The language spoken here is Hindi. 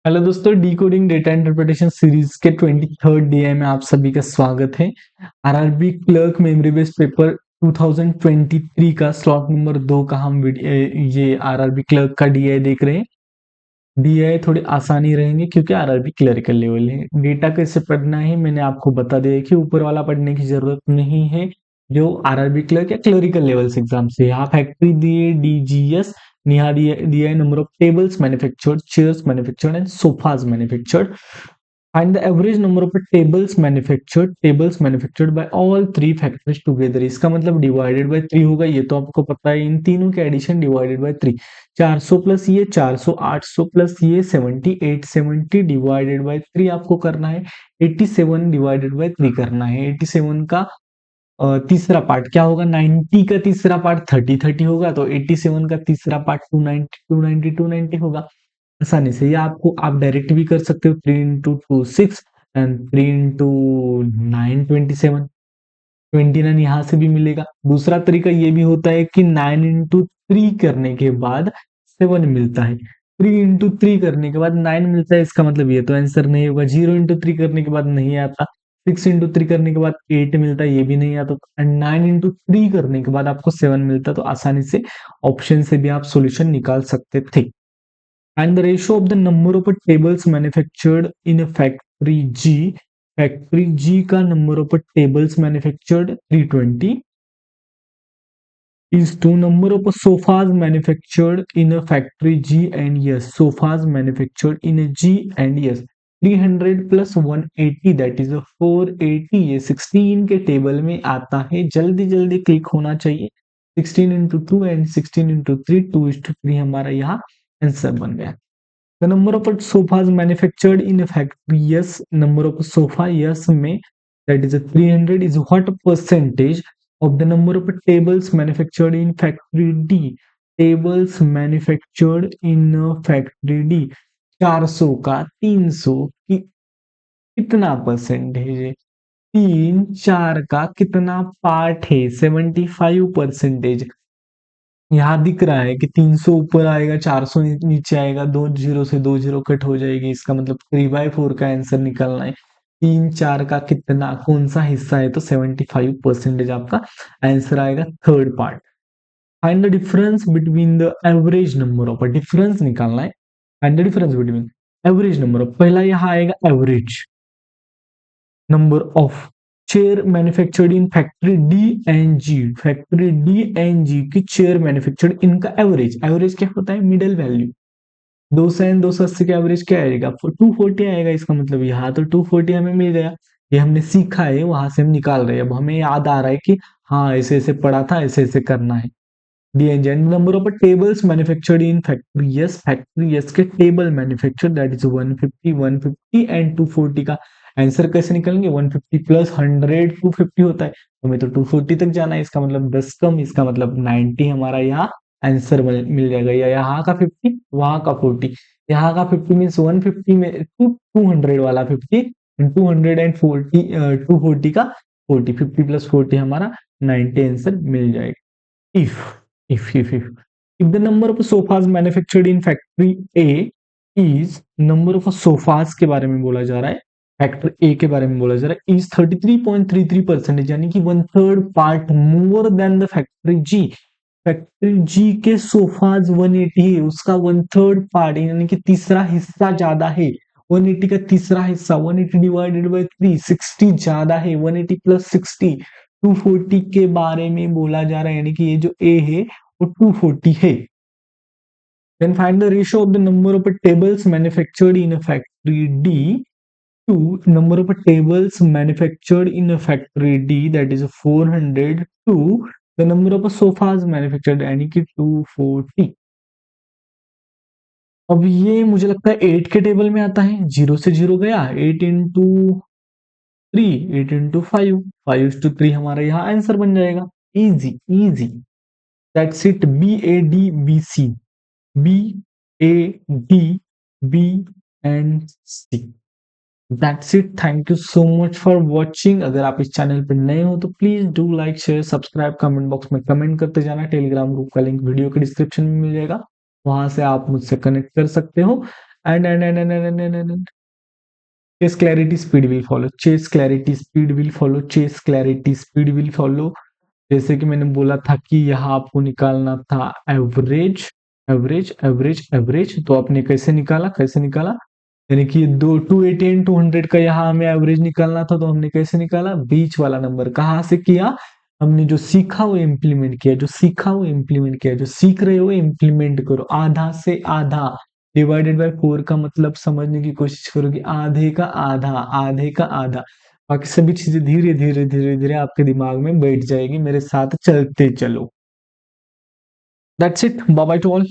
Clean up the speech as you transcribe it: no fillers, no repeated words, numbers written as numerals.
हेलो दोस्तों, डिकोडिंग डेटा इंटरप्रिटेशन सीरीज के 23rd डे में आप सभी का स्वागत है। RRB clerk memory based paper 2023 का स्लॉट नंबर 2 का हम ये आरआरबी क्लर्क का डीआई देख रहे हैं। डीआई थोड़ी आसानी रहेंगे क्योंकि आरआरबी क्लरिकल लेवल है। डेटा कैसे पढ़ना है मैंने आपको बता दिया कि ऊपर वाला पढ़ने की जरूरत नहीं है जो आरआरबी क्लर्क या क्लरिकल लेवल से एग्जाम से। यहाँ फैक्ट्री दिए, डीजीएस यहाँ दिया है number of tables manufactured, chairs manufactured and sofas manufactured. Find the average number of tables manufactured by all three factories together। इसका मतलब डिवाइडेड बाय 3 होगा, ये तो आपको पता है। इन तीनों के एडिशन डिवाइडेड बाय 3, 400 प्लस ये 400, 800 प्लस ये 70, 870 डिवाइडेड बाय 3 आपको करना है। 87 डिवाइडेड बाय 3 करना है। 87 का तीसरा पार्ट क्या होगा? 90 का तीसरा पार्ट 30 30 होगा, तो 87 का तीसरा पार्ट 290 290 290 होगा। आसानी से ये आपको आप डायरेक्ट भी कर सकते हो। 3 इंटू 2 6 एंड 3 इंटू 9 27, 29 यहाँ से भी मिलेगा। दूसरा तरीका ये भी होता है कि 9 इंटू 3 करने के बाद 7 मिलता है। 3 इंटू 3 करने के बाद 9 मिलता है, इसका मतलब ये तो आंसर नहीं होगा। 0 इंटू 3 करने के बाद नहीं आता। 6 इंटू 3 करने के बाद 8 मिलता है, ये भी नहीं आता। एंड 9 इंटू 3 करने के बाद आपको 7 मिलता है, तो आसानी से ऑप्शन से भी आप सोल्यूशन निकाल सकते थे। And the ratio of the number of tables manufactured in a factory G का number of tables manufactured 320 is to number of sofas manufactured in a factory G and yes, sofas manufactured in a G and yes, 300 plus 180 that is a 480। ये 16 के टेबल में आता है। जल्दी जल्दी क्लिक होना चाहिए। 16 इंटू 2 एंड 16 इंटू 3, 2:3 हमारा यहाँ आंसर बन गया। The number of sofas manufactured in a factory, yes, number of sofa, yes, में that is a 300 is what percentage of the number of tables manufactured in factory D? Tables manufactured in a factory D 400 का 300 की कितना परसेंटेज है? 3 4 का कितना पार्ट है? 75%। यहाँ दिख रहा है कि 300 ऊपर आएगा, 400 नीचे आएगा, 2 जीरो से 2 जीरो कट हो जाएगी। इसका मतलब 3/4 का आंसर निकालना है। 3 4 का कितना कौन सा हिस्सा है? तो 75% आपका आंसर आएगा, third part. Find the difference between the average number of, difference निकालना है। Find the difference between average number of, पहला यहाँ आएगा average number of chair manufactured in factory D and G. Factory D and G की चेयर मैन्युफैक्चर्ड, इनका एवरेज, एवरेज क्या होता है? Middle value. 200 एंड 280 का एवरेज क्या आएगा? 240 आएगा। इसका मतलब यहाँ तो 240 हमें मिल गया, ये हमने सीखा है, वहां से हम निकाल रहे हैं। अब हमें याद आ रहा है कि हाँ ऐसे ऐसे पढ़ा था, ऐसे ऐसे करना है। D and G number of tables manufactured in factory S के table manufacture that is 150 150 and 240 का आंसर कैसे निकलेंगे? 150 प्लस 100 250 होता है, हमें तो 240 तक जाना है। इसका मतलब 10 कम, इसका मतलब 90 हमारा यहाँ आंसर मिल जाएगा। या यहाँ का 50 वहां का 40, यहाँ का 50 मीन्स 150 में 200 वाला 50, 240 240 का 40, 50 प्लस 40 हमारा 90 आंसर मिल जाएगा। If the number of sofas manufactured in factory A is, number of sofas के बारे में बोला जा रहा है, फैक्ट्री ए के बारे में बोला जा रहा है, is 33.33%, यानी कि 1/3 part more than the factory G. Factory G के सोफाज 180 है, उसका 1/3 पार्ट यानी कि तीसरा हिस्सा ज्यादा है। 180 का तीसरा हिस्सा 180 डिवाइडेड बाय 3, 60 ज्यादा है। 180 प्लस 60 240 के बारे में बोला जा रहा है, यानी कि ये जो ए है वो 240 है। Then find the ratio of the number of tables manufactured in a factory D to number of tables manufactured in a factory D that is 400 to the number of sofas manufactured यानी कि 240। अब ये मुझे लगता है 8 के टेबल में आता है। 0 से 0 गया, 8 इंटू 3, 8 इंटू 5, 5:3 हमारा यहाँ आंसर बन जाएगा। Easy easy, that's it. BAD BC, BAD B and C, that's it. Thank you so much for watching. अगर आप इस चैनल पर नए हो तो please do like share subscribe, comment box में कमेंट करते जाना। टेलीग्राम ग्रुप का लिंक वीडियो के डिस्क्रिप्शन में मिल जाएगा, वहां से आप मुझसे कनेक्ट कर सकते हो। and chase clarity speed will follow, chase clarity speed will follow, chase clarity speed will follow। जैसे कि मैंने बोला था कि यहाँ आपको निकालना था एवरेज एवरेज एवरेज एवरेज, तो आपने कैसे निकाला, कैसे निकाला, यानी कि दो 280 एंड 200 का यहाँ हमें एवरेज निकालना था, तो हमने कैसे निकाला, बीच वाला नंबर। कहाँ से किया, हमने जो सीखा वो इम्प्लीमेंट किया, जो सीखा वो इम्प्लीमेंट किया, जो सीख रहे हो इम्प्लीमेंट करो। आधा से आधा डिवाइडेड बाय 4 का मतलब समझने की कोशिश करो कि आधे का आधा, आधे का आधा। बाकी सभी चीजें धीरे धीरे धीरे धीरे आपके दिमाग में बैठ जाएगी, मेरे साथ चलते चलो। That's it, bye bye to all.